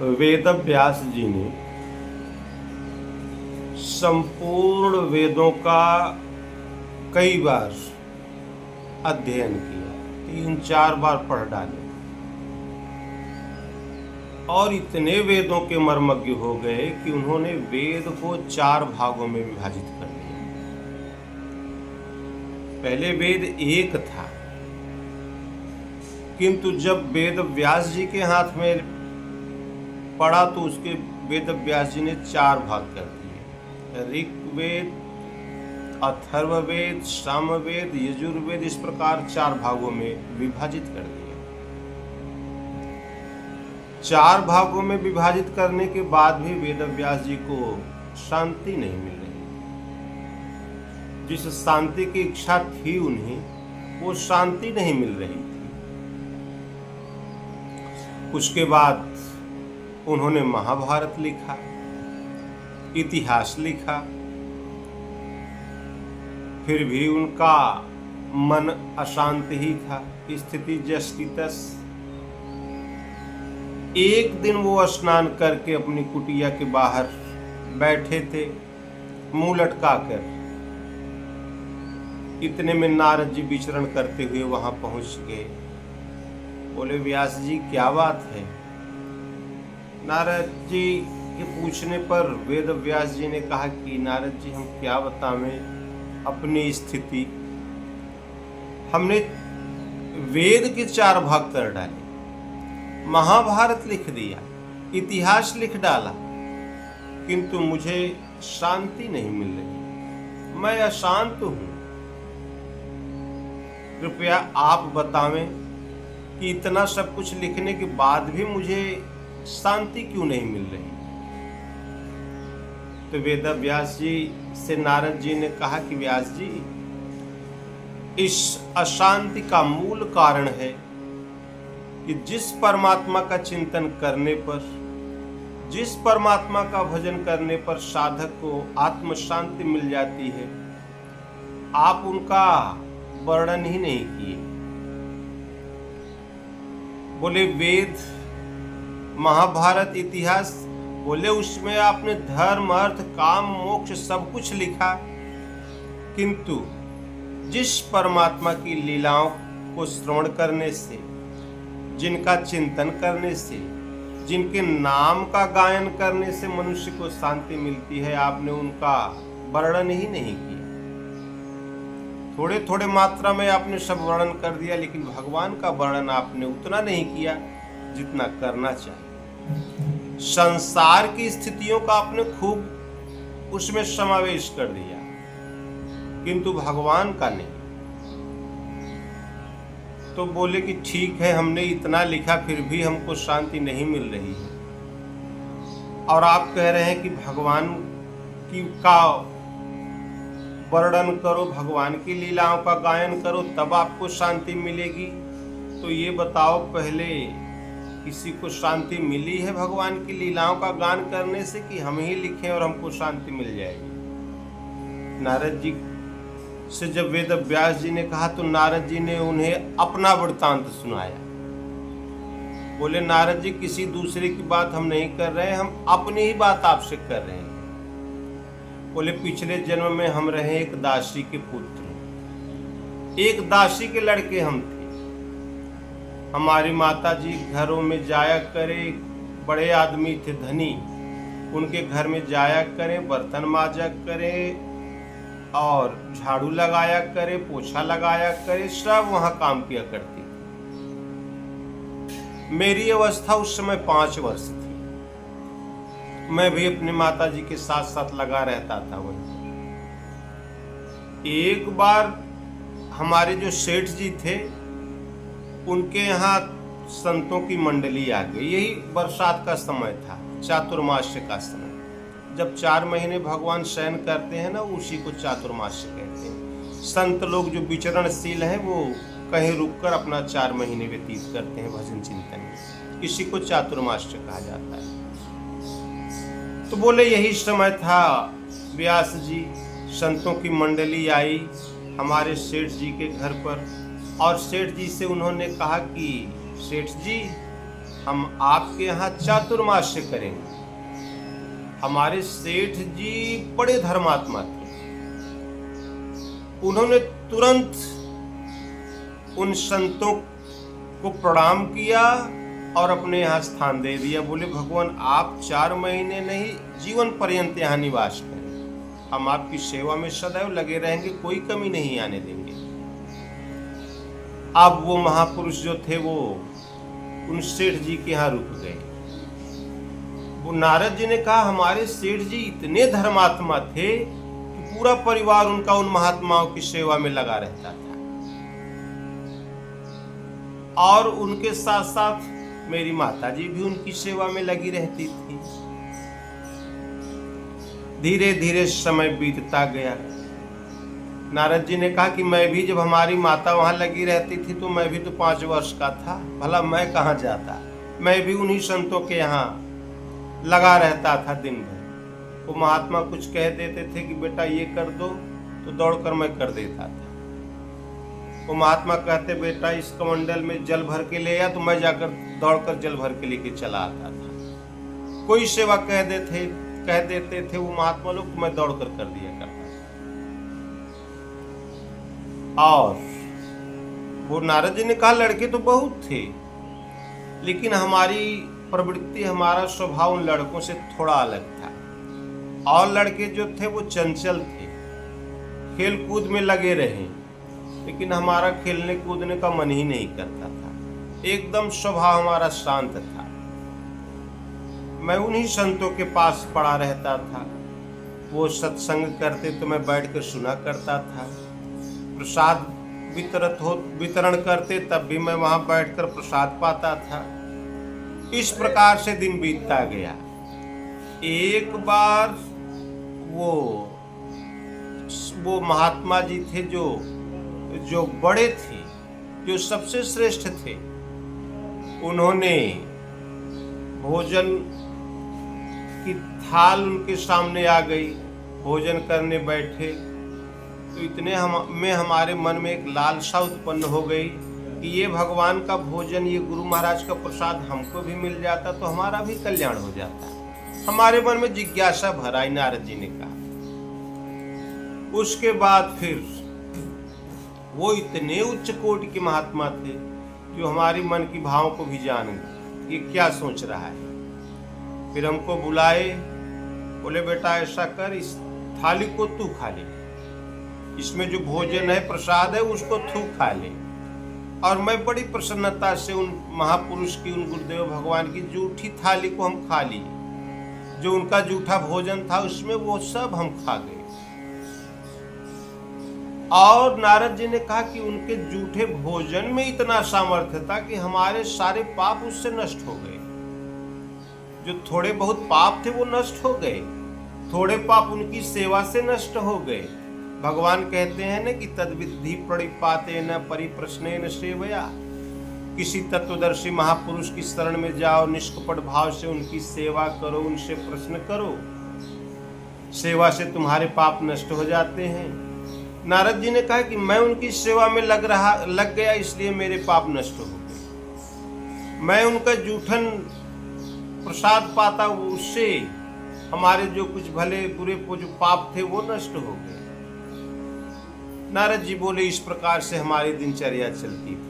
वेद व्यास जी ने संपूर्ण वेदों का कई बार अध्ययन किया, 3-4 बार पढ़ डाले और इतने वेदों के मर्मज्ञ हो गए कि उन्होंने वेद को 4 भागों में विभाजित कर दिया। पहले वेद एक था, किंतु जब वेद व्यास जी के हाथ में पड़ा तो उसके वेद व्यास जी ने 4 भाग कर दिए। ऋग्वेद, अथर्ववेद, सामवेद, यजुर्वेद, इस प्रकार 4 भागों में विभाजित कर दिया। 4 भागों में विभाजित करने के बाद भी वेद व्यास जी को शांति नहीं मिल रही। जिस शांति की इच्छा थी उन्हें, वो शांति नहीं मिल रही थी। उसके बाद उन्होंने महाभारत लिखा, इतिहास लिखा, फिर भी उनका मन अशांत ही था। स्थिति जैसी तस। एक दिन वो स्नान करके अपनी कुटिया के बाहर बैठे थे, मुंह लटका कर। इतने में नारद जी विचरण करते हुए वहां पहुंच गए। बोले, व्यास जी क्या बात है? नारद जी के पूछने पर वेद व्यास जी ने कहा कि नारद जी, हम क्या बतावें अपनी स्थिति। हमने वेद के 4 भाग कर डाले, महाभारत लिख दिया, इतिहास लिख डाला, किंतु मुझे शांति नहीं मिल रही। मैं अशांत हूं। कृपया आप बतावें कि इतना सब कुछ लिखने के बाद भी मुझे शांति क्यों नहीं मिल रही। तो वेद व्यास जी से नारद जी ने कहा कि व्यास जी, इस अशांति का मूल कारण है कि जिस परमात्मा का चिंतन करने पर, जिस परमात्मा का भजन करने पर साधक को आत्म शांति मिल जाती है, आप उनका वर्णन ही नहीं किए। बोले, वेद, महाभारत, इतिहास, बोले उसमें आपने धर्म, अर्थ, काम, मोक्ष सब कुछ लिखा, किंतु जिस परमात्मा की लीलाओं को श्रवण करने से, जिनका चिंतन करने से, जिनके नाम का गायन करने से मनुष्य को शांति मिलती है, आपने उनका वर्णन ही नहीं किया। थोड़े थोड़े मात्रा में आपने सब वर्णन कर दिया, लेकिन भगवान का वर्णन आपने उतना नहीं किया जितना करना चाहिए। संसार की स्थितियों का आपने खूब उसमें समावेश कर दिया, किंतु भगवान का नहीं। तो बोले कि ठीक है, हमने इतना लिखा, फिर भी हमको शांति नहीं मिल रही है। और आप कह रहे हैं कि भगवान की का वर्णन करो, भगवान की लीलाओं का गायन करो, तब आपको शांति मिलेगी। तो ये बताओ, पहले किसी को शांति मिली है भगवान की लीलाओं का गान करने से, कि हम ही लिखें और हमको शांति मिल जाएगी? नारद जी से जब वेद व्यास जी ने कहा तो नारद जी ने उन्हें अपना वृत्तांत सुनाया। बोले, नारद जी, किसी दूसरे की बात हम नहीं कर रहे हैं, हम अपनी ही बात आपसे कर रहे हैं। बोले, पिछले जन्म में हम रहे एक दासी के पुत्र, एक दासी के लड़के हम थे। हमारी माता जी घरों में जाया करे, बड़े आदमी थे, धनी, उनके घर में जाया करें, बर्तन माजा करें और झाड़ू लगाया करे, पोछा लगाया करे, सब वहां काम किया करती थी। मेरी अवस्था उस समय 5 वर्ष थी। मैं भी अपनी माता जी के साथ साथ लगा रहता था वहीं। एक बार हमारे जो सेठ जी थे, उनके यहाँ संतों की मंडली आ गई। यही बरसात का समय था, चातुर्मास्य का समय। जब 4 महीने भगवान शयन करते हैं ना, उसी को चातुर्मास्य कहते हैं। संत लोग जो विचरणशील हैं, वो कहीं रुककर अपना 4 महीने व्यतीत करते हैं भजन चिंतन में। इसी को चातुर्मास्य कहा जाता है। तो बोले, यही समय था, व्यास जी, संतों की मंडली आई हमारे सेठ जी के घर पर, और सेठ जी से उन्होंने कहा कि सेठ जी, हम आपके यहाँ चातुर्मास्य करेंगे। हमारे सेठ जी बड़े धर्मात्मा थे। उन्होंने तुरंत उन संतों को प्रणाम किया और अपने यहाँ स्थान दे दिया। बोले भगवान आप 4 महीने नहीं जीवन पर्यंत यहाँ निवास करें, हम आपकी सेवा में सदैव लगे रहेंगे, कोई कमी नहीं आने देंगे। अब वो महापुरुष जो थे वो उन सेठ जी के यहाँ रुक गए। वो नारद जी ने कहा हमारे सेठ जी इतने धर्मात्मा थे कि पूरा परिवार उनका उन महात्माओं की सेवा में लगा रहता था, और उनके साथ साथ मेरी माता जी भी उनकी सेवा में लगी रहती थी। धीरे धीरे समय बीतता गया। नारद जी ने कहा कि मैं भी जब हमारी माता वहां लगी रहती थी तो मैं भी तो 5 वर्ष का था, भला मैं कहाँ जाता, मैं भी उन्हीं संतों के यहाँ लगा रहता था दिन भर। वो महात्मा कुछ कह देते थे कि बेटा ये कर दो तो दौड़कर मैं कर देता था। वो महात्मा कहते बेटा इस कमंडल में जल भर के ले आ, तो मैं जाकर दौड़कर जल भर के लेके चला आता था। कोई सेवा कह देते थे वो महात्मा लोग, तो मैं दौड़कर कर दिया करता था। और वो नारद जी ने कहा लड़के तो बहुत थे, लेकिन हमारी प्रवृत्ति, हमारा स्वभाव उन लड़कों से थोड़ा अलग था। और लड़के जो थे वो चंचल थे, खेल कूद में लगे रहे, लेकिन हमारा खेलने कूदने का मन ही नहीं करता था। एकदम स्वभाव हमारा शांत था। मैं उन्हीं संतों के पास पड़ा रहता था। वो सत्संग करते तो मैं बैठकर सुना करता था। प्रसाद वितरण करते तब भी मैं वहां बैठकर प्रसाद पाता था। इस प्रकार से दिन बीतता गया। एक बार वो महात्मा जी थे जो बड़े थे, जो सबसे श्रेष्ठ थे, उन्होंने भोजन की थाल उनके सामने आ गई, भोजन करने बैठे तो इतने में हमारे मन में एक लालसा उत्पन्न हो गई कि ये भगवान का भोजन, ये गुरु महाराज का प्रसाद हमको भी मिल जाता तो हमारा भी कल्याण हो जाता। हमारे मन में जिज्ञासा भर आई। नारद जी ने कहा। उसके बाद फिर वो इतने उच्च कोटि के महात्मा थे जो हमारी मन की भाव को भी जान गए, ये क्या सोच रहा है। फिर हमको बुलाए, बोले बेटा ऐसा कर, इस थाली को तू खा ले, इसमें जो भोजन है, प्रसाद है, उसको तू खा ले। और मैं बड़ी प्रसन्नता से उन महापुरुष की, उन गुरुदेव भगवान की जूठी थाली को हम खा लिए। जो उनका जूठा भोजन था उसमें वो सब हम खा गए। और नारद जी ने कहा कि उनके जूठे भोजन में इतना सामर्थ्य था कि हमारे सारे पाप उससे नष्ट हो गए। जो थोड़े बहुत पाप थे वो नष्ट हो गए, थोड़े पाप उनकी सेवा से नष्ट हो गए। भगवान कहते हैं ना कि तद्विद्धि प्रणिपाते न परिप्रश्नेन सेवया। किसी तत्वदर्शी महापुरुष की शरण में जाओ, निष्कपट भाव से उनकी सेवा करो, उनसे प्रश्न करो, सेवा से तुम्हारे पाप नष्ट हो जाते हैं। नारद जी ने कहा कि मैं उनकी सेवा में लग गया, इसलिए मेरे पाप नष्ट हो गए। मैं उनका जूठन प्रसाद पाता, उससे हमारे जो कुछ भले बुरे जो पाप थे वो नष्ट हो गए। नारद जी बोले इस प्रकार से हमारी दिनचर्या चलती थी।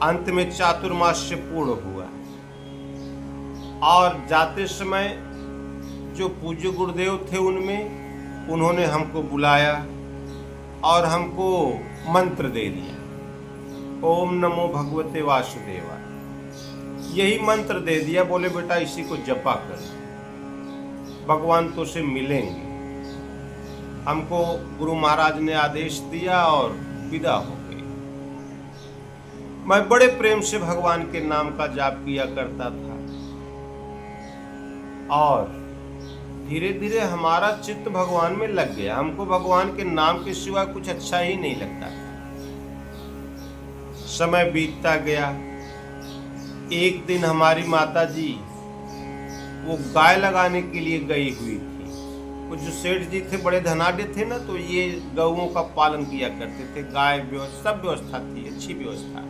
अंत में चातुर्मास्य पूर्ण हुआ और जाते समय जो पूज्य गुरुदेव थे उन्होंने हमको बुलाया और हमको मंत्र दे दिया, ओम नमो भगवते वासुदेवा। यही मंत्र दे दिया। बोले बेटा इसी को जपा कर, भगवान तो से मिलेंगे। हमको गुरु महाराज ने आदेश दिया और विदा हो गए। मैं बड़े प्रेम से भगवान के नाम का जाप किया करता था और धीरे धीरे हमारा चित्त भगवान में लग गया। हमको भगवान के नाम के सिवा कुछ अच्छा ही नहीं लगता था। समय बीतता गया। एक दिन हमारी माता जी वो गाय लगाने के लिए गई हुई थी। वो जो सेठ जी थे बड़े धनाढ्य थे ना, तो ये गौओं का पालन किया करते थे। गाय सब व्यवस्था थी, अच्छी व्यवस्था।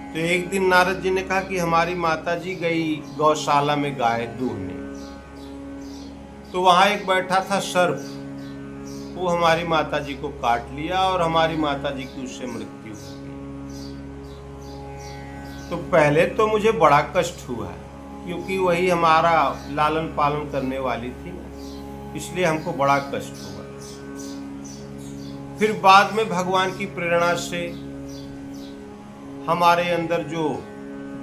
तो एक दिन नारद जी ने कहा कि हमारी माता जी गई गौशाला में गाय दूहने, तो वहां एक बैठा था सर्प, वो हमारी माता जी को काट लिया और हमारी माता जी की उससे मृत्यु हो गई। तो पहले तो मुझे बड़ा कष्ट हुआ, क्योंकि वही हमारा लालन पालन करने वाली थी ना, इसलिए हमको बड़ा कष्ट हुआ। फिर बाद में भगवान की प्रेरणा से हमारे अंदर जो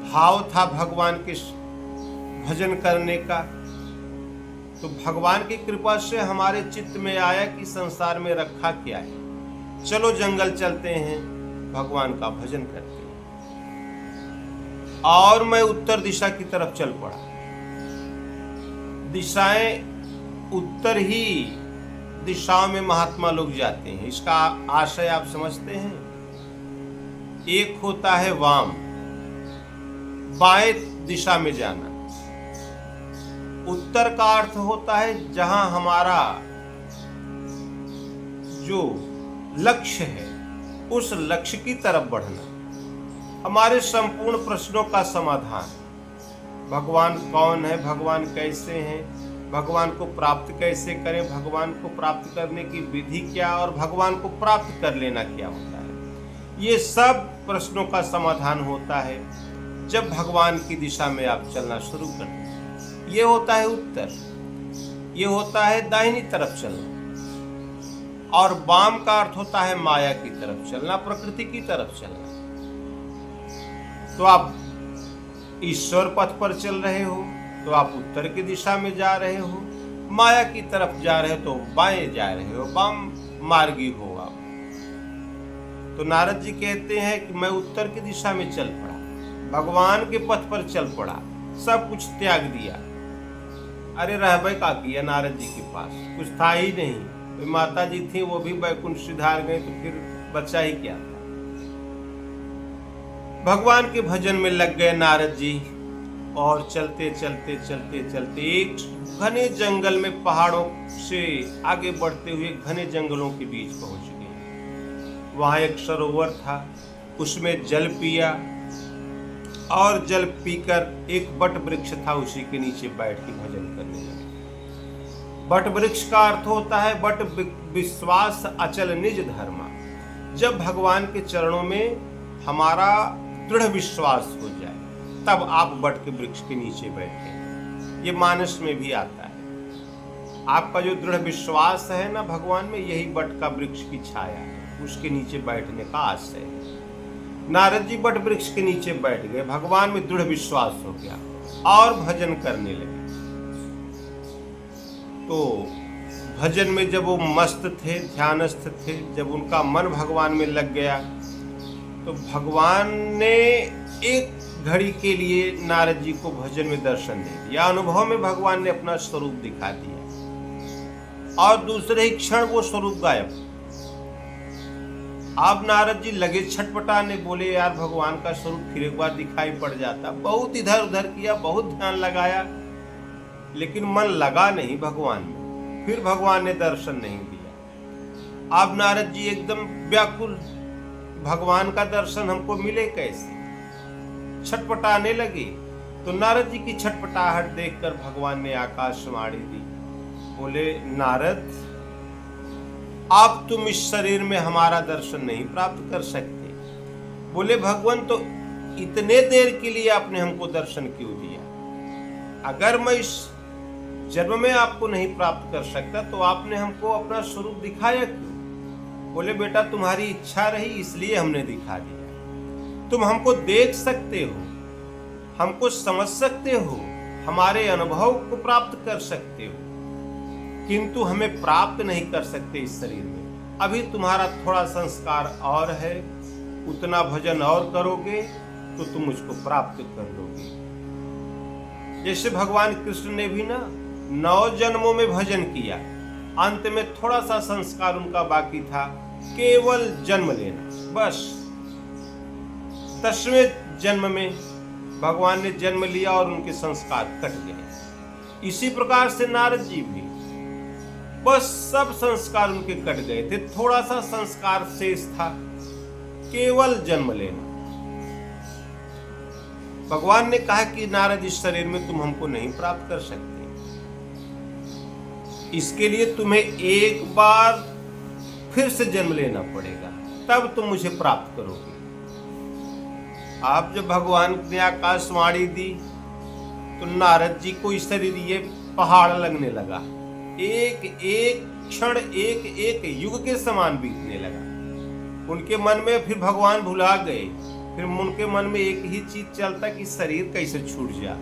भाव था भगवान के भजन करने का, तो भगवान की कृपा से हमारे चित्त में आया कि संसार में रखा क्या है, चलो जंगल चलते हैं, भगवान का भजन करते हैं। और मैं उत्तर दिशा की तरफ चल पड़ा। दिशाएं उत्तर ही दिशाओं में महात्मा लोग जाते हैं, इसका आशय आप समझते हैं। एक होता है वाम, बाएं दिशा में जाना। उत्तर का अर्थ होता है जहां हमारा जो लक्ष्य है उस लक्ष्य की तरफ बढ़ना, हमारे संपूर्ण प्रश्नों का समाधान। भगवान कौन है, भगवान कैसे हैं, भगवान को प्राप्त कैसे करें, भगवान को प्राप्त करने की विधि क्या और भगवान को प्राप्त कर लेना क्या होता है, ये सब प्रश्नों का समाधान होता है जब भगवान की दिशा में आप चलना शुरू कर दें। ये होता है उत्तर, ये होता है दाहिनी तरफ चलना। और वाम का अर्थ होता है माया की तरफ चलना, प्रकृति की तरफ चलना। तो आप ईश्वर पथ पर चल रहे हो तो आप उत्तर की दिशा में जा रहे हो, माया की तरफ जा रहे हो तो बाएं जा रहे हो, वाम मार्गी हो आप। तो नारद जी कहते हैं कि मैं उत्तर की दिशा में चल पड़ा, भगवान के पथ पर चल पड़ा, सब कुछ त्याग दिया। अरे रहबे का किया नारद जी के पास, कुछ था ही नहीं। माता जी थी वो भी बैकुंठ सिधार गए, तो फिर बचा ही क्या था। भगवान के भजन में लग गए नारद जी और चलते चलते चलते चलते एक घने जंगल में, पहाड़ों से आगे बढ़ते हुए घने जंगलों के बीच पहुंच गए। वहां एक सरोवर था, उसमें जल पिया और जल पीकर एक बट वृक्ष था, उसी के नीचे बैठ के भजन करने लगे। बट वृक्ष का अर्थ होता है बट विश्वास अचल निज धर्मा। जब भगवान के चरणों में हमारा दृढ़ विश्वास हो जाए तब आप बट के वृक्ष के नीचे बैठे। ये मानस में भी आता है। आपका जो दृढ़ विश्वास है ना भगवान में, यही बट का वृक्ष की छाया है, उसके नीचे बैठने का आशय है। नारद जी बट वृक्ष के नीचे बैठ गए, भगवान में दृढ़ विश्वास हो गया और भजन करने लगे। तो भजन में जब वो मस्त थे, ध्यानस्थ थे, जब उनका मन भगवान में लग गया तो भगवान ने एक घड़ी के लिए नारद जी को भजन में दर्शन दे दिया। अनुभव में भगवान ने अपना स्वरूप दिखा दिया और दूसरे ही क्षण वो स्वरूप गायब। अब नारद जी लगे छटपटाने, बोले यार भगवान का स्वरूप फिर एक बार दिखाई पड़ जाता। बहुत इधर उधर किया, बहुत ध्यान लगाया, लेकिन मन लगा नहीं भगवान में। फिर भगवान ने दर्शन नहीं दिया। अब नारद जी एकदम व्याकुल, भगवान का दर्शन हमको मिले कैसे, छटपटाने लगे। तो नारद जी की छटपटाहट देखकर भगवान ने आकाशवाणी दी, बोले नारद आप तुम इस शरीर में हमारा दर्शन नहीं प्राप्त कर सकते। बोले भगवान तो इतने देर के लिए आपने हमको दर्शन क्यों दिया? अगर मैं इस जन्म में आपको नहीं प्राप्त कर सकता तो आपने हमको अपना स्वरूप दिखाया क्यों? बोले बेटा तुम्हारी इच्छा रही इसलिए हमने दिखा दिया। तुम हमको देख सकते हो, हमको समझ सकते हो, हमारे अनुभव को प्राप्त कर सकते हो, किंतु हमें प्राप्त नहीं कर सकते इस शरीर में। अभी तुम्हारा थोड़ा संस्कार और है, उतना भजन और करोगे तो तुम मुझको प्राप्त कर लोगे। जैसे भगवान कृष्ण ने भी ना 9 जन्मों में भजन किया, अंत में थोड़ा सा संस्कार उनका बाकी था, केवल जन्म लेना बस। 10वें जन्म में भगवान ने जन्म लिया और उनके संस्कार कट गए। इसी प्रकार से नारद जी भी बस सब संस्कार उनके कट गए थे, थोड़ा सा संस्कार शेष था, केवल जन्म लेना। भगवान ने कहा कि नारद इस शरीर में तुम हमको नहीं प्राप्त कर सकते, इसके लिए तुम्हें एक बार फिर से जन्म लेना पड़ेगा, तब तुम मुझे प्राप्त करोगे। आप जब भगवान ने आकाशवाणी दी तो नारद जी को इस शरीर ये पहाड़ लगने लगा, एक एक क्षण एक एक युग के समान बीतने लगा। उनके मन में फिर भगवान भुला गए, फिर उनके मन में एक ही चीज चलता कि शरीर कैसे छूट जाए।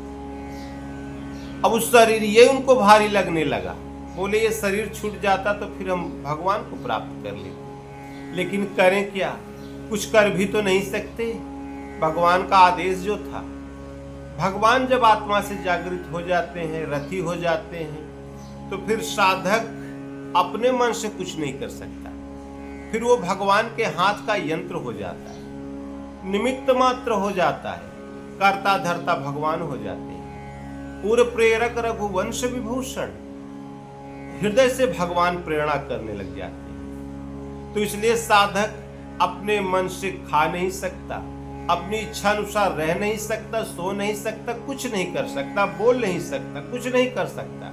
अब उस शरीर ये उनको भारी लगने लगा, बोले ये शरीर छूट जाता तो फिर हम भगवान को प्राप्त कर लेते, लेकिन करें क्या, कुछ कर भी तो नहीं सकते। भगवान का आदेश जो था, भगवान जब आत्मा से जागृत हो जाते हैं, रति हो जाते हैं, तो फिर साधक अपने मन से कुछ नहीं कर सकता, फिर वो भगवान के हाथ का यंत्र हो जाता है, निमित्त मात्र हो जाता है, कर्ता धर्ता भगवान हो जाते हैं। पूर्व प्रेरक रघुवंश विभूषण, हृदय से भगवान प्रेरणा करने लग जाते हैं। तो इसलिए साधक अपने मन से खा नहीं सकता, अपनी इच्छा अनुसार रह नहीं सकता, सो नहीं सकता, कुछ नहीं कर सकता, बोल नहीं सकता, कुछ नहीं कर सकता।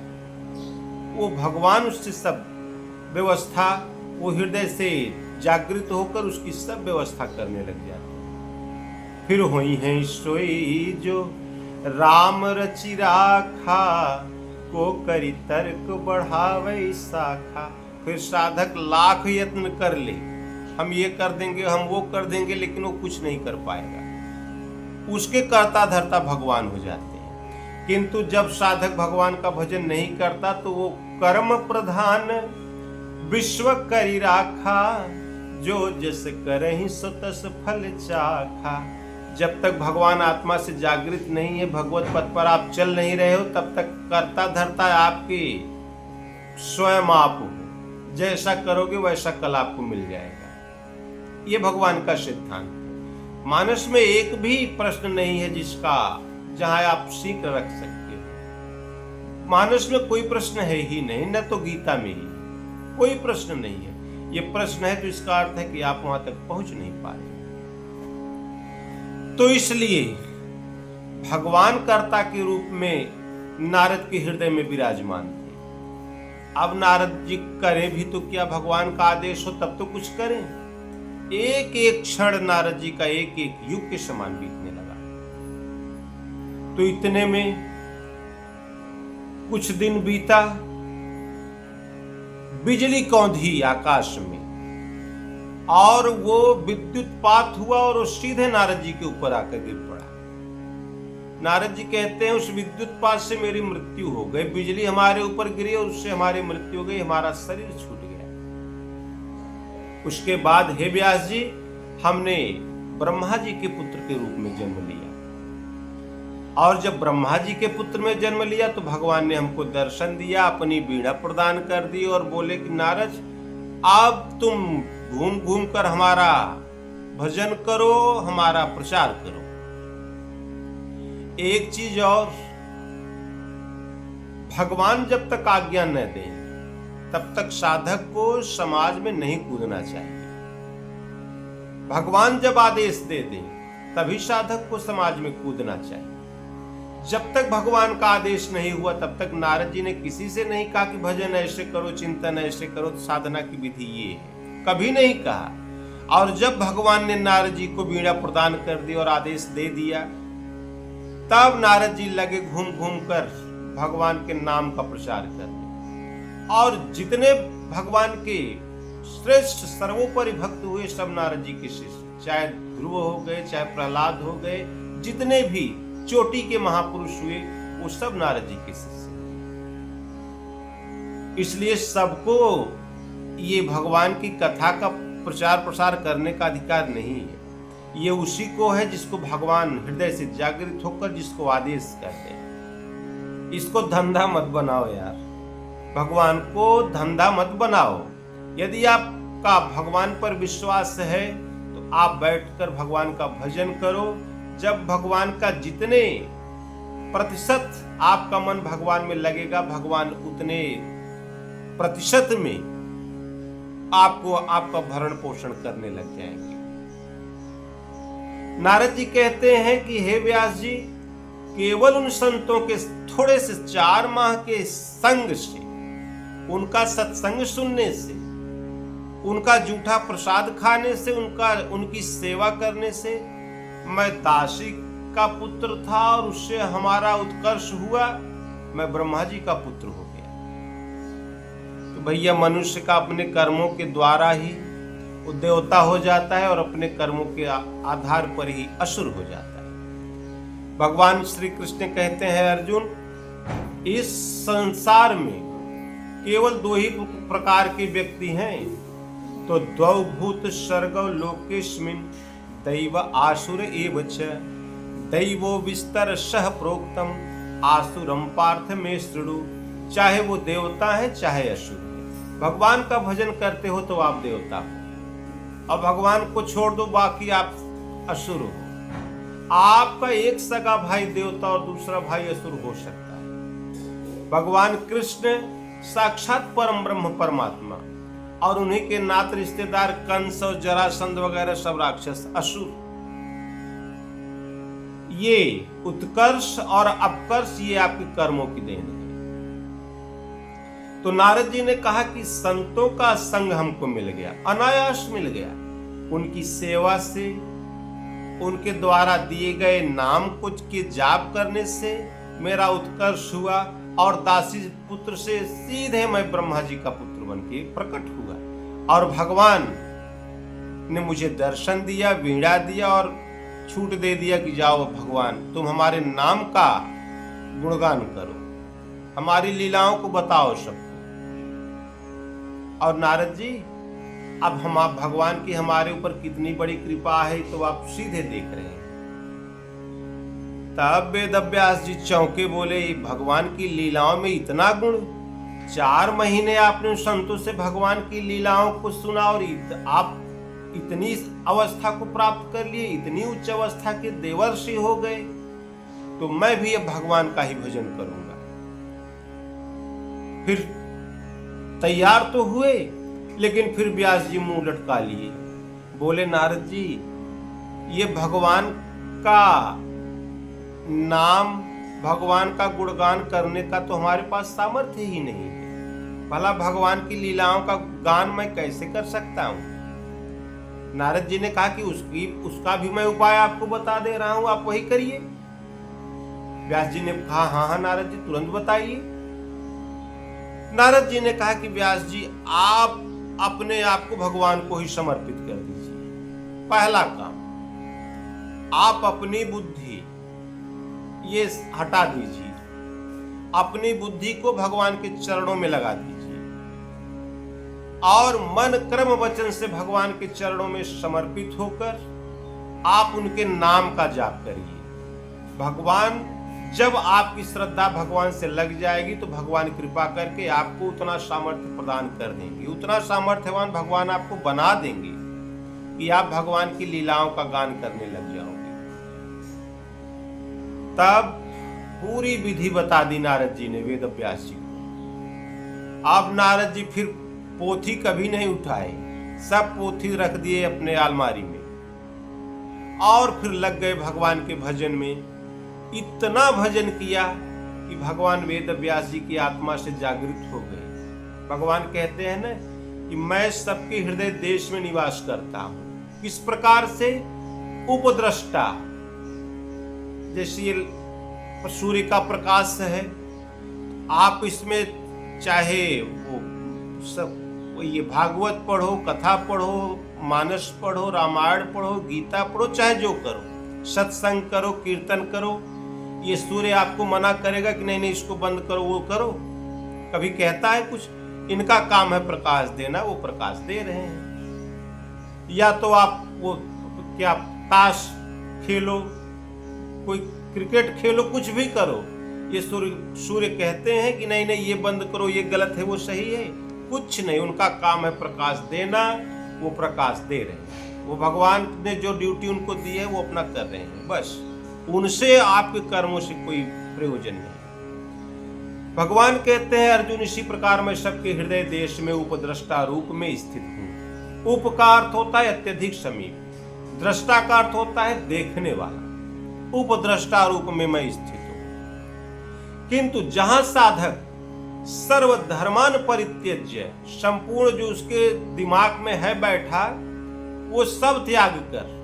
वो भगवान उससे सब व्यवस्था, वो हृदय से जागृत होकर उसकी सब व्यवस्था करने लग जाते हैं। फिर होई है सोई जो राम रचि राखा, को करी तर्क बढ़ावे शाखा। फिर साधक लाख यत्न कर ले, हम ये कर देंगे, हम वो कर देंगे, लेकिन वो कुछ नहीं कर पाएगा। उसके कर्ता धर्ता भगवान हो जाते हैं। किंतु जब साधक भगवान का भजन नहीं करता तो वो कर्म प्रधान विश्व करी राखा, जो जस करहि सो तस फल चाखा। जब तक भगवान आत्मा से जागृत नहीं है, भगवत पथ पर आप चल नहीं रहे हो, तब तक कर्ता धर्ता आपके स्वयं आप हो। जैसा करोगे वैसा कल आपको मिल जाएगा। ये भगवान का सिद्धांत है। मानस में एक भी प्रश्न नहीं है जिसका जहां आप सीख रख सकते हो। मानस में कोई प्रश्न है ही नहीं, न तो गीता में ही कोई प्रश्न नहीं है। ये प्रश्न है तो इसका अर्थ है कि आप वहां तक पहुंच नहीं पा रहे। तो इसलिए भगवान कर्ता के रूप में नारद के हृदय में विराजमान थे। अब नारद जी करें भी तो क्या, भगवान का आदेश हो तब तो कुछ करें। एक एक क्षण नारद जी का एक एक युग के समान बीतने लगा। तो इतने में कुछ दिन बीता, बिजली कौंधी आकाश में और वो विद्युतपात हुआ और वो सीधे नारद जी के ऊपर आकर गिर पड़ा। नारद जी कहते हैं उस विद्युतपात से मेरी मृत्यु हो गई, बिजली हमारे ऊपर गिरी और उससे हमारी मृत्यु हो गई, हमारा शरीर छूट गया। उसके बाद हे व्यास जी, हमने ब्रह्मा जी के पुत्र के रूप में जन्म लिया। और जब ब्रह्मा जी के पुत्र में जन्म लिया तो भगवान ने हमको दर्शन दिया, अपनी वीणा प्रदान कर दी और बोले कि नारद, अब तुम घूम घूम कर हमारा भजन करो, हमारा प्रचार करो। एक चीज और, भगवान जब तक आज्ञा न दें तब तक साधक को समाज में नहीं कूदना चाहिए। भगवान जब आदेश दे दें तभी साधक को समाज में कूदना चाहिए। जब तक भगवान का आदेश नहीं हुआ तब तक नारद जी ने किसी से नहीं कहा कि भजन ऐसे करो, चिंतन ऐसे करो, साधना की विधि ये है, कभी नहीं कहा। और जब भगवान ने नारद जी को वीणा प्रदान कर दी और आदेश दे दिया, तब नारद जी लगे घूम घूम कर भगवान के नाम का प्रचार करने। और जितने भगवान के श्रेष्ठ सर्वोपरि भक्त हुए सब नारद जी के शिष्य, चाहे ध्रुव हो गए, चाहे प्रहलाद हो गए, जितने भी चोटी के महापुरुष हुए वो सब नारद जी के शिष्य। इसलिए सबको ये भगवान की कथा का प्रचार प्रसार करने का अधिकार नहीं है। ये उसी को है जिसको भगवान हृदय से जागृत होकर जिसको आदेश करते हैं। इसको धंधा मत बनाओ यार, भगवान को धंधा मत बनाओ। यदि आपका भगवान पर विश्वास है तो आप बैठकर भगवान का भजन करो। जब भगवान का जितने प्रतिशत आपका मन भगवान में लगेगा, भगवान उतने प्रतिशत में आपको आपका भरण पोषण करने लग जाएंगे। नारद जी कहते हैं कि हे व्यास जी, केवल उन संतों के थोड़े से 4 माह के संग से, उनका सत्संग सुनने से, उनका जूठा प्रसाद खाने से, उनकी सेवा करने से मैं दासी का पुत्र था और उससे हमारा उत्कर्ष हुआ, मैं ब्रह्मा जी का पुत्र हो गया। तो भैया मनुष्य का अपने कर्मों के द्वारा ही वो देवता हो जाता है और अपने कर्मों के आधार पर ही असुर हो जाता है। भगवान श्री कृष्ण कहते हैं, अर्जुन, इस संसार में केवल 2 ही प्रकार के व्यक्ति हैं, तो द्वौ भूत सर्गौ लोकेस्मिन् दैव आसुर एव च दैवो विस्तर सह प्रोक्तम आसुरम पार्थ में श्रृणु। चाहे वो देवता है चाहे असुर है, भगवान का भजन करते हो तो आप देवता हो, और भगवान को छोड़ दो बाकी आप असुर हो। आपका एक सगा भाई देवता और दूसरा भाई असुर हो सकता है। भगवान कृष्ण साक्षात परम ब्रह्म परमात्मा और उन्हीं के नात रिश्तेदार कंस और जरासंध वगैरह सब राक्षस असुर। ये उत्कर्ष और अपकर्ष ये आपके कर्मों की देन है। तो नारद जी ने कहा कि संतों का संग हमको मिल गया, अनायास मिल गया। उनकी सेवा से, उनके द्वारा दिए गए नाम कुछ के जाप करने से मेरा उत्कर्ष हुआ और दासी पुत्र से सीधे मैं ब्रह्मा जी का पुत्र बन के प्रकट हुआ। और भगवान ने मुझे दर्शन दिया, वीणा दिया और छूट दे दिया कि जाओ भगवान, तुम हमारे नाम का गुणगान करो, हमारी लीलाओं को बताओ सबको। और नारद जी, अब हम आप भगवान की हमारे ऊपर कितनी बड़ी कृपा है तो आप सीधे देख रहे हैं। तब वेद व्यास जी चौंके, बोले भगवान की लीलाओं में इतना गुण। 4 महीने आपने संतों से भगवान की लीलाओं को सुना और आप इतनी अवस्था को प्राप्त कर लिए, इतनी उच्च अवस्था के देवर्षि हो गए, तो मैं भी अब भगवान का ही भजन करूंगा। फिर तैयार तो हुए, लेकिन फिर व्यास जी मुंह लटका लिए, बोले नारद जी, ये भगवान का नाम, भगवान का गुणगान करने का तो हमारे पास सामर्थ्य ही नहीं है। भला भगवान की लीलाओं का गान मैं कैसे कर सकता हूं? नारद जी ने कहा कि उसका भी मैं उपाय आपको बता दे रहा हूं, आप वही करिए। व्यास जी ने कहा, हाँ नारद जी, तुरंत बताइए। नारद जी ने कहा कि व्यास जी, आप अपने आप को भगवान को ही समर्पित कर दीजिए। पहला काम, आप अपनी बुद्धि ये हटा दीजिए, अपनी बुद्धि को भगवान के चरणों में लगा दीजिए और मन कर्म वचन से भगवान के चरणों में समर्पित होकर आप उनके नाम का जाप करिए। भगवान, जब आपकी श्रद्धा भगवान से लग जाएगी तो भगवान कृपा करके आपको उतना सामर्थ्य प्रदान कर देंगे, उतना सामर्थ्यवान भगवान आपको बना देंगे कि आप भगवान की लीलाओं का गान करने लग जाओगे। तब पूरी विधि बता दी नारद जी ने वेद व्यास जी को। अब नारद जी फिर पोथी कभी नहीं उठाए, सब पोथी रख दिए अपने अलमारी में और फिर लग गए भगवान के भजन में। इतना भजन किया कि भगवान वेद व्यास जी की आत्मा से जागृत हो गए। भगवान कहते हैं ना कि मैं सबके हृदय देश में निवास करता हूं। किस प्रकार से? उपद्रष्टा, जैसे ये सूर्य का प्रकाश है, आप इसमें चाहे वो सब ये भागवत पढ़ो, कथा पढ़ो, मानस पढ़ो, रामायण पढ़ो, गीता पढ़ो, चाहे जो करो, सत्संग करो, कीर्तन करो, ये सूर्य आपको मना करेगा कि नहीं नहीं इसको बंद करो, वो करो? कभी कहता है कुछ? इनका काम है प्रकाश देना, वो प्रकाश दे रहे हैं। या तो आप वो क्या ताश खेलो, कोई क्रिकेट खेलो, कुछ भी करो, ये सूर्य कहते हैं कि नहीं नहीं ये बंद करो, ये गलत है, वो सही है? कुछ नहीं, उनका काम है प्रकाश देना, वो प्रकाश दे रहे हैं। वो भगवान ने जो ड्यूटी उनको दी है वो अपना कर रहे हैं, बस उनसे आपके कर्मों से कोई प्रयोजन नहीं। भगवान कहते हैं, अर्जुन, इसी प्रकार मैं सबके हृदय देश में उपद्रष्टा रूप में स्थित हूं। उप का अर्थ होता है अत्यधिक समीप, दृष्टा का अर्थ होता है देखने वाला, उपद्रष्टा रूप में मैं स्थित हूं। किंतु जहां साधक सर्वधर्मान परित्यज्य, संपूर्ण जो उसके दिमाग में है बैठा वो सब त्याग कर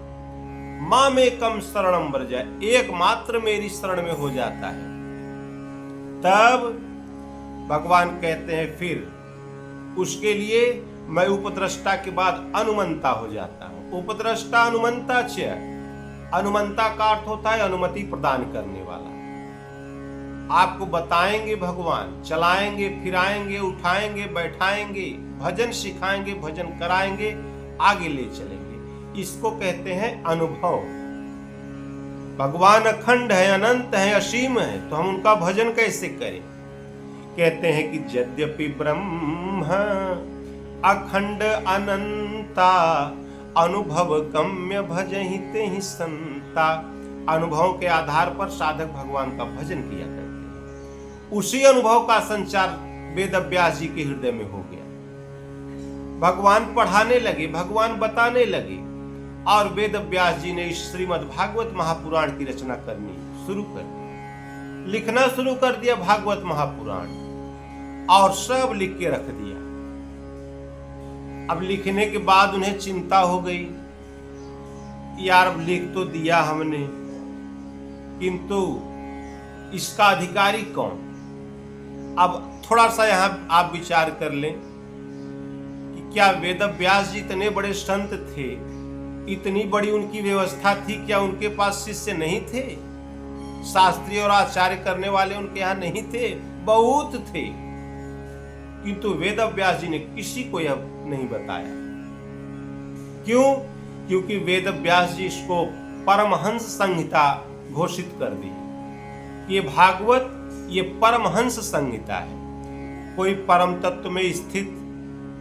मामेकम शरणम व्रज, एकमात्र मेरी शरण में हो जाता है, तब भगवान कहते हैं फिर उसके लिए मैं उपद्रष्टा के बाद अनुमंता हो जाता हूं। उपद्रष्टा अनुमंता च, अनुमंता का अर्थ होता है अनुमति प्रदान करने वाला। आपको बताएंगे भगवान, चलाएंगे, फिराएंगे, उठाएंगे, बैठाएंगे, भजन सिखाएंगे, भजन कराएंगे, आगे ले चलेंगे। इसको कहते हैं अनुभव। भगवान अखंड है, अनंत है, असीम है, तो हम उनका भजन कैसे करें? कहते हैं कि यद्यपि ब्रह्म अखंड अनंता अनुभव गम्य भजहिते ही संता। अनुभव के आधार पर साधक भगवान का भजन किया करते हैं। उसी अनुभव का संचार वेद व्यास जी के हृदय में हो गया। भगवान पढ़ाने लगे, भगवान बताने लगे, और वेद व्यास जी ने श्रीमद् भागवत महापुराण की रचना करनी शुरू कर दी, लिखना शुरू कर दिया भागवत महापुराण, और सब लिख के रख दिया। अब लिखने के बाद उन्हें चिंता हो गई, यार अब लिख तो दिया हमने, किंतु इसका अधिकारी कौन? अब थोड़ा सा यहां आप विचार कर लें कि क्या वेद व्यास जी इतने बड़े संत थे, इतनी बड़ी उनकी व्यवस्था थी, क्या उनके पास शिष्य नहीं थे? शास्त्री और आचार्य करने वाले उनके यहां नहीं थे? बहुत थे, किंतु वेद व्यास जी ने किसी को यह नहीं बताया। क्यों? क्योंकि वेद व्यास जी इसको परमहंस संहिता घोषित कर दी। ये भागवत, ये परमहंस संहिता है। कोई परम तत्व में स्थित,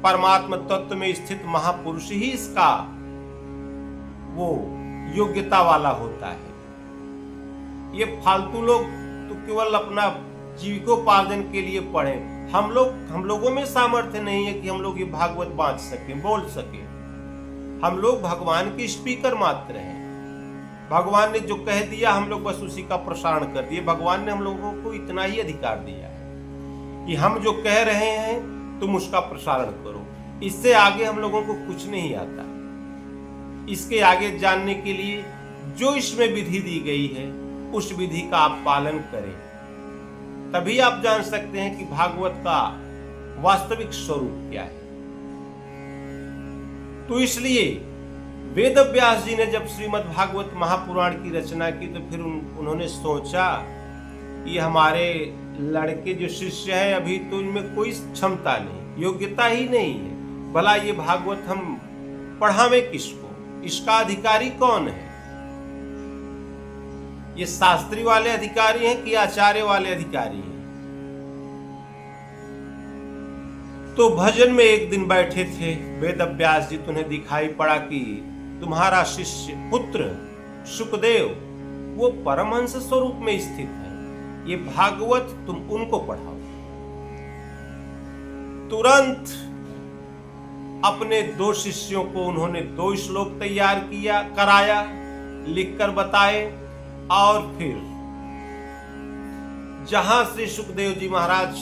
परमात्म तत्व में स्थित महापुरुष ही इसका वो योग्यता वाला होता है। ये फालतू लोग तो केवल अपना जीविकोपार्जन के लिए पढ़े। हम लोगों में सामर्थ्य नहीं है कि हम लोग ये भागवत बांट सकें, बोल सकें। हम लोग भगवान के स्पीकर मात्र हैं। भगवान ने जो कह दिया हम लोग बस उसी का प्रसारण कर दिए। भगवान ने हम लोगों को इतना ही अधिकार दिया है कि हम जो कह रहे हैं तुम उसका प्रसारण करो। इससे आगे हम लोगों को कुछ नहीं आता। इसके आगे जानने के लिए जो इसमें विधि दी गई है उस विधि का आप पालन करें, तभी आप जान सकते हैं कि भागवत का वास्तविक स्वरूप क्या है। तो इसलिए वेद व्यास जी ने जब श्रीमद् भागवत महापुराण की रचना की तो फिर उन्होंने सोचा ये हमारे लड़के जो शिष्य हैं अभी तो इनमें कोई क्षमता नहीं, योग्यता ही नहीं है, भला ये भागवत हम पढ़ावें किसको? इसका अधिकारी कौन है? ये शास्त्री वाले अधिकारी हैं कि आचार्य वाले अधिकारी हैं? तो भजन में एक दिन बैठे थे वेद व्यास जी, तुम्हें दिखाई पड़ा कि तुम्हारा शिष्य पुत्र सुखदेव वो परमहंस स्वरूप में स्थित है, ये भागवत तुम उनको पढ़ाओ। तुरंत अपने 2 शिष्यों को उन्होंने 2 श्लोक तैयार कराया, लिखकर बताए, और फिर जहां श्री सुखदेव जी महाराज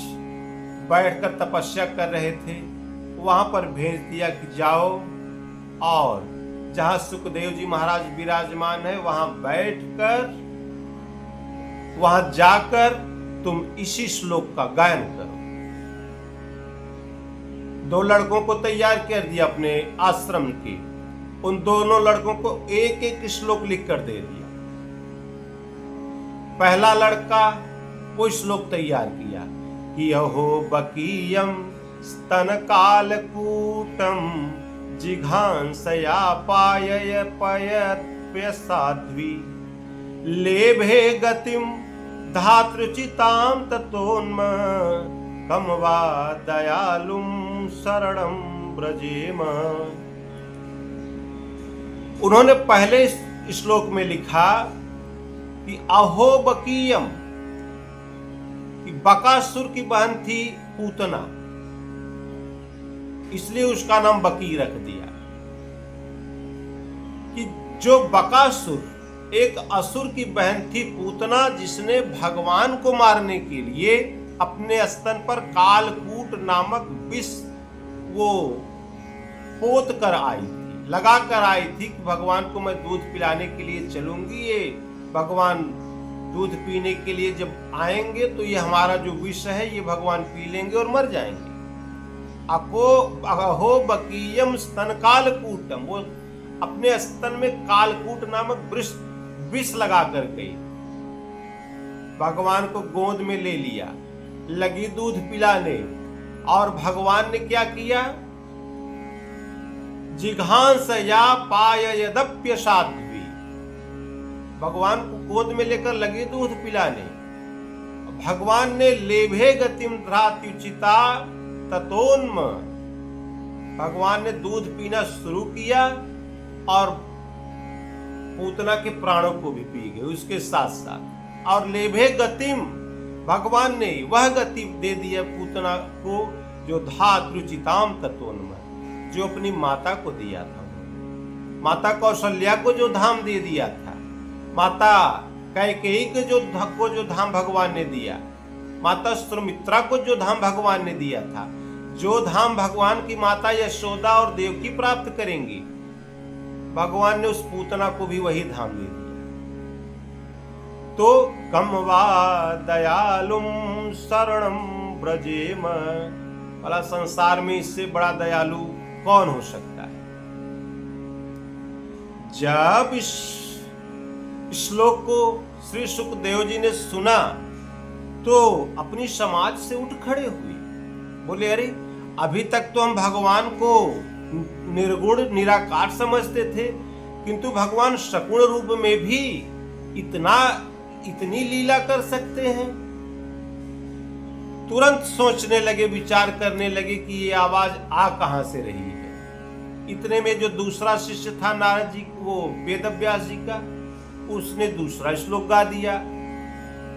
बैठकर तपस्या कर रहे थे वहां पर भेज दिया कि जाओ और जहां सुखदेव जी महाराज विराजमान है वहां बैठकर, वहां जाकर तुम इसी श्लोक का गायन करो। 2 लड़कों को तैयार कर दिया अपने आश्रम के, उन दोनों लड़कों को एक एक श्लोक लिख कर दे दिया। पहला लड़का वो श्लोक तैयार किया कि अहो बकीयम स्तन कालकूटम जिघांसया पायय पयत्प्य साध्वी लेभे गतिम धातृचिताम ततोन्म कम वा दयालुम शरणम ब्रजेम। उन्होंने पहले श्लोक में लिखा कि अहो बकीयम, कि बकासुर की बहन थी पूतना, इसलिए उसका नाम बकी रख दिया। कि जो बकासुर एक असुर की बहन थी पूतना, जिसने भगवान को मारने के लिए अपने स्तन पर कालकूट नामक विष वो पोत कर आई थी, लगा कर आई थी कि भगवान को मैं दूध पिलाने के लिए चलूंगी, ये भगवान दूध पीने के लिए जब आएंगे तो ये हमारा जो विष है ये भगवान पी लेंगे और मर जाएंगे। अहो बकीयम स्तन कालकूटम, वो अपने स्तन में कालकूट नामक विष लगा कर गई, भगवान को गोद में ले लिया, लगी दूध पिलाने। और भगवान ने क्या किया? जिघांसया पाययदप्य साध्वी, भगवान को गोद में लेकर लगी दूध पिलाने। भगवान ने लेभे गतिम धरात्युचिता ततोन्म, भगवान ने दूध पीना शुरू किया और पूतना के प्राणों को भी पी गए उसके साथ साथ। और लेभे गतिम, भगवान ने वह गति दे दिया पूतना को जो धातृचिताम तत्वोन्म, जो अपनी माता को दिया था, माता कौशल्या को जो धाम दे दिया था, माता कैकेयी को जो धाम भगवान ने दिया, माता सुमित्रा को जो धाम भगवान ने दिया था, जो धाम भगवान की माता यशोदा और देवकी प्राप्त करेंगी, भगवान ने उस पूतना को भी वही धाम दे दिया। तो कम वा दयालुम शरणम ब्रजेम, भला संसार में इससे बड़ा दयालु कौन हो सकता है। जब इस श्लोक को श्री सुखदेव जी ने सुना तो अपनी समाज से उठ खड़े हुए, बोले अरे अभी तक तो हम भगवान को निर्गुण निराकार समझते थे, किंतु भगवान सगुण रूप में भी इतनी लीला कर सकते हैं। तुरंत सोचने लगे, विचार करने लगे कि ये आवाज आ कहां से रही है। इतने में जो दूसरा शिष्य था नारद जी, वो वेदव्यास जी का, उसने दूसरा श्लोक गा दिया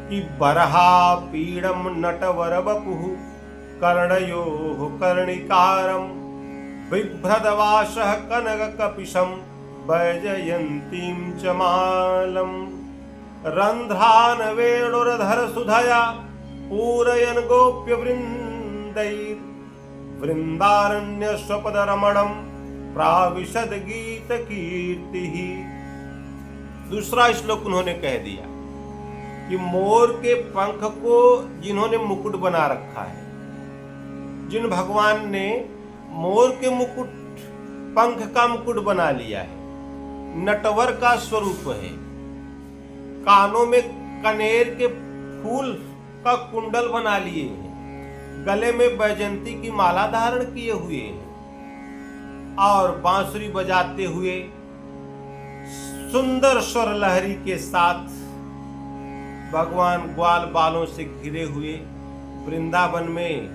कि बरहा पीड़म नटवर बपुः कर्णयोः कर्णिकारम बिभ्रदवासः कनक कपिशम वैजयंतीम च मालम रंध्रान वेणुरधर सुधया पूरयन गोप्य वृंदैर वृंदारण्य स्वपद रमणम प्राविशद गीत कीर्ति। दूसरा श्लोक उन्होंने कह दिया कि मोर के पंख को जिन्होंने मुकुट बना रखा है, जिन भगवान ने मोर के मुकुट पंख का मुकुट बना लिया है, नटवर का स्वरूप है, कानों में कनेर के फूल का कुंडल बना लिए हैं, गले में बैजंती की माला धारण किए हुए हैं और बांसुरी बजाते हुए सुंदर स्वर लहरी के साथ भगवान ग्वाल बालों से घिरे हुए वृंदावन में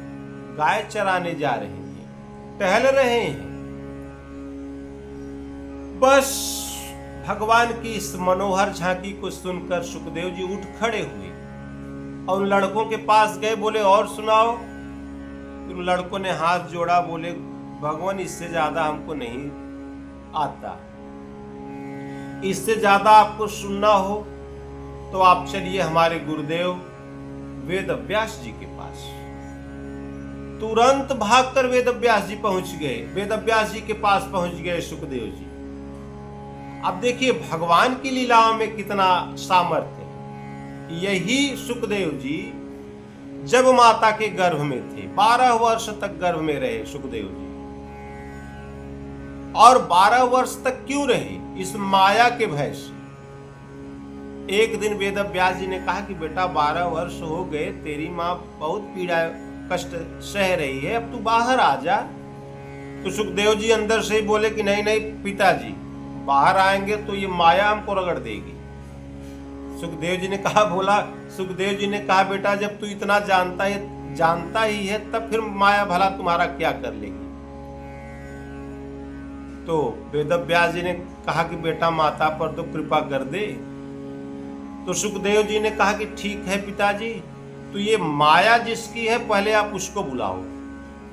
गाय चराने जा रहे हैं, टहल रहे हैं। बस भगवान की इस मनोहर झांकी को सुनकर सुखदेव जी उठ खड़े हुए और उन लड़कों के पास गए, बोले और सुनाओ। उन लड़कों ने हाथ जोड़ा, बोले भगवान इससे ज्यादा हमको नहीं आता, इससे ज्यादा आपको सुनना हो तो आप चलिए हमारे गुरुदेव वेदव्यास जी के पास। तुरंत भागकर वेदव्यास जी पहुंच गए, वेदव्यास जी के पास पहुंच गए सुखदेव जी। अब देखिए भगवान की लीलाओं में कितना सामर्थ्य है। यही सुखदेव जी जब माता के गर्भ में थे, 12 वर्ष तक गर्भ में रहे सुखदेव जी। और 12 वर्ष तक क्यों रहे? इस माया के भय से। एक दिन वेदव्यास जी ने कहा कि बेटा 12 वर्ष हो गए, तेरी माँ बहुत पीड़ा कष्ट सह रही है, अब तू बाहर आ जा। तो सुखदेव जी अंदर से ही बोले कि नहीं नहीं पिताजी, बाहर आएंगे तो ये माया हमको रगड़ देगी। सुखदेव जी ने कहा बेटा जब तू इतना जानता ही है तब फिर माया भला तुम्हारा क्या कर लेगी। तो वेदव्यास जी ने कहा कि बेटा माता पर तो कृपा कर दे। तो सुखदेव जी ने कहा कि ठीक है पिताजी, तो ये माया जिसकी है पहले आप उसको बुलाओ,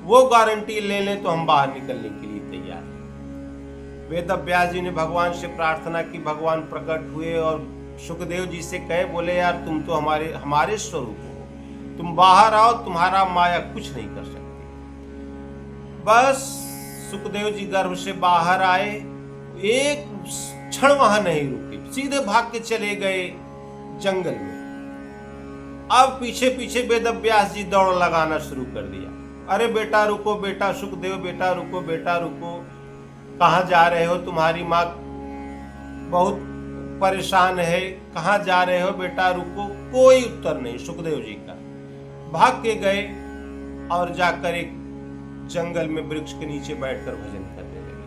वो गारंटी ले लें तो हम बाहर निकलने के लिए तैयार हैं। वेद व्यास जी ने भगवान से प्रार्थना की, भगवान प्रकट हुए और सुखदेव जी से कहे, बोले यार तुम तो हमारे स्वरूप हो, तुम बाहर आओ, तुम्हारा माया कुछ नहीं कर सकती। बस सुखदेव जी गर्भ से बाहर आए, एक क्षण वहां नहीं रुके, सीधे भाग के चले गए जंगल में। अब पीछे पीछे वेद व्यास जी दौड़ लगाना शुरू कर दिया। अरे बेटा रुको, बेटा सुखदेव, बेटा रुको, बेटा रुको, कहाँ जा रहे हो? तुम्हारी माँ बहुत परेशान है, कहाँ जा रहे हो बेटा, रुको। कोई उत्तर नहीं सुखदेव जी का। भाग के गए और जाकर एक जंगल में वृक्ष के नीचे बैठकर भजन करने लगे।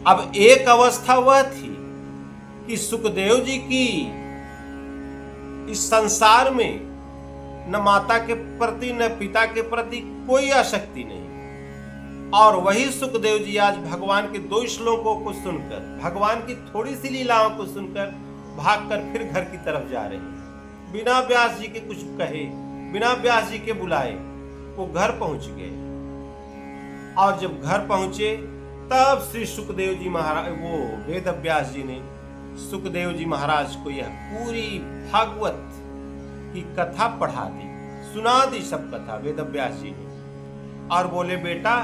अब एक अवस्था वह थी कि सुखदेव जी की इस संसार में न माता के प्रति न पिता के प्रति कोई आसक्ति नहीं, और वही सुखदेव जी आज भगवान के 2 श्लोकों को सुनकर, भगवान की थोड़ी सी लीलाओं को सुनकर भागकर फिर घर की तरफ जा रहे हैं। बिना व्यास जी के कुछ कहे, बिना व्यास जी के बुलाए वो घर पहुंच गए। और जब घर पहुंचे तब श्री सुखदेव जी महाराज, वो वेद व्यास जी ने सुखदेव जी महाराज को यह पूरी भागवत की कथा पढ़ा दी, सुना दी सब कथा वेद व्यास जी ने, और बोले बेटा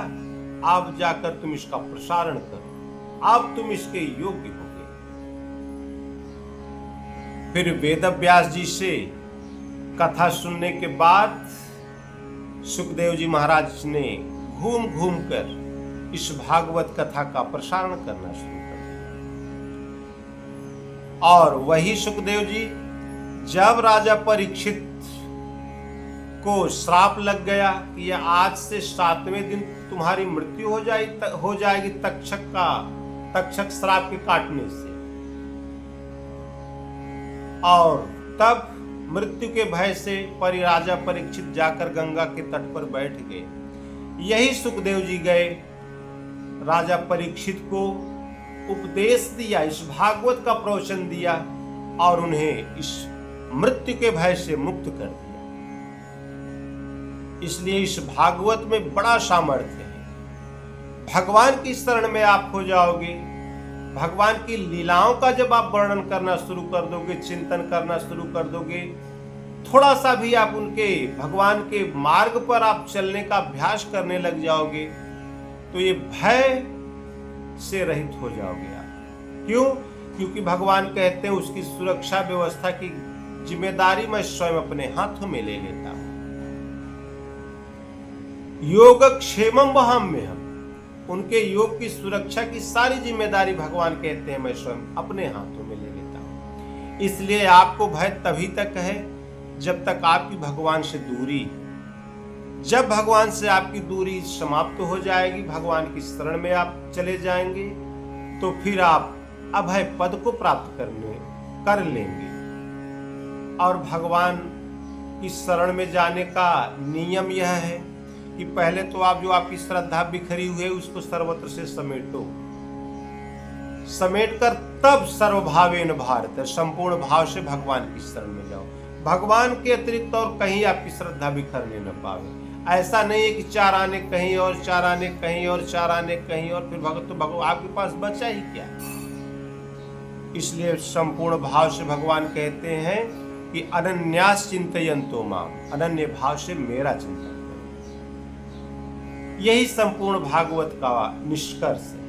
अब जाकर तुम इसका प्रसारण करो, अब तुम इसके योग्य हो गए। फिर वेद व्यास जी से कथा सुनने के बाद सुखदेव जी महाराज ने घूम घूम कर इस भागवत कथा का प्रसारण करना शुरू कर दिया। और वही सुखदेव जी जब राजा परीक्षित को श्राप लग गया कि यह आज से 7वें दिन तुम्हारी मृत्यु हो जाएगी तक्षक श्राप के काटने से, और तब मृत्यु के भय से राजा परीक्षित जाकर गंगा के तट पर बैठ गए। यही सुखदेव जी गए, राजा परीक्षित को उपदेश दिया, इस भागवत का प्रवचन दिया और उन्हें इस मृत्यु के भय से मुक्त कर दिया। इसलिए इस भागवत में बड़ा सामर्थ्य है। भगवान की शरण में आप हो जाओगे, भगवान की लीलाओं का जब आप वर्णन करना शुरू कर दोगे, चिंतन करना शुरू कर दोगे, थोड़ा सा भी आप उनके भगवान के मार्ग पर आप चलने का अभ्यास करने लग जाओगे तो ये भय से रहित हो जाओगे आप। क्यों? क्योंकि भगवान कहते हैं उसकी सुरक्षा व्यवस्था की जिम्मेदारी मैं स्वयं अपने हाथों में ले लेता हूं। योगक्षेमम वहाम्यहम्, उनके योग की सुरक्षा की सारी जिम्मेदारी भगवान कहते हैं मैं स्वयं अपने हाथों में ले लेता हूं। इसलिए आपको भय तभी तक है जब तक आपकी भगवान से दूरी, जब भगवान से आपकी दूरी समाप्त हो जाएगी, भगवान की शरण में आप चले जाएंगे तो फिर आप अभय पद को प्राप्त कर लेंगे। और भगवान की शरण में जाने का नियम यह है कि पहले तो आप जो आपकी श्रद्धा बिखरी हुई है उसको सर्वत्र से समेटो, समेटकर तब सर्वभावेन भारत, संपूर्ण भाव से भगवान की शरण में जाओ। भगवान के अतिरिक्त और कहीं आपकी श्रद्धा बिखरने न पावे। ऐसा नहीं है कि 4 आने कहीं और 4 आने कहीं और 4 आने कहीं और फिर भगवान आपके पास बचा ही क्या। इसलिए संपूर्ण भाव से भगवान कहते हैं कि अनन्यास चिंतयन्तो माम, अनन्य भाव से मेरा चिंतन करो। यही संपूर्ण भागवत का निष्कर्ष है।